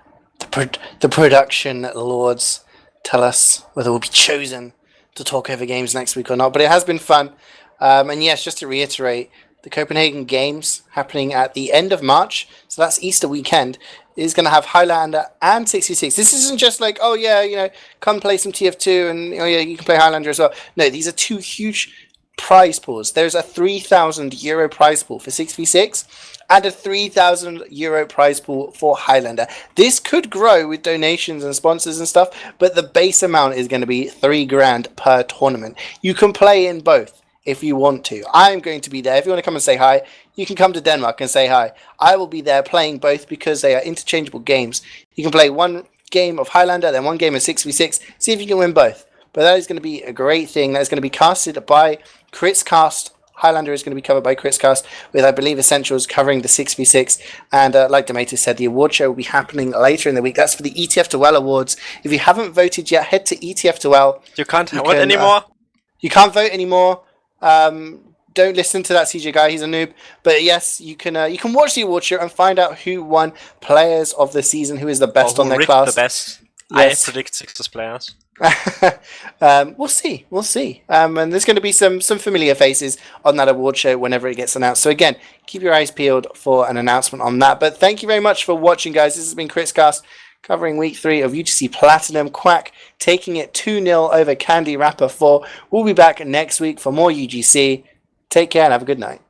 production lords tell us, whether we'll be chosen to talk over games next week or not. But it has been fun. And yes, just to reiterate, the Copenhagen Games happening at the end of March, so that's Easter weekend, is going to have Highlander and 6v6. This isn't just like, oh yeah, come play some TF2 and oh yeah, you can play Highlander as well. No, these are two huge prize pools. There's a €3,000 prize pool for 6v6 and a €3,000 prize pool for Highlander. This could grow with donations and sponsors and stuff, but the base amount is going to be $3,000 per tournament. You can play in both if you want to. I'm going to be there. If you want to come and say hi, you can come to Denmark and say hi. I will be there playing both because they are interchangeable games. You can play one game of Highlander, then one game of 6v6. See if you can win both. But that is going to be a great thing. That is going to be casted by KritzKast. Highlander is going to be covered by KritzKast, with, I believe, Essentials covering the 6v6. And like Domaytoe said, the award show will be happening later in the week. That's for the ETF2L Awards. If you haven't voted yet, head to ETF2L. You can't vote anymore? You can't vote anymore. Don't listen to that CeeJaey guy, he's a noob. But yes, you can watch the award show and find out who won Players of the Season, who is the best on their class. The best. Yes. I predict 6 players. We'll see. And there's going to be some familiar faces on that award show whenever it gets announced. So again, keep your eyes peeled for an announcement on that. But thank you very much for watching, guys. This has been KritzKast, covering week 3 of UGC Platinum. Quack taking it 2-0 over Candy Rapper 4. We'll be back next week for more UGC. Take care and have a good night.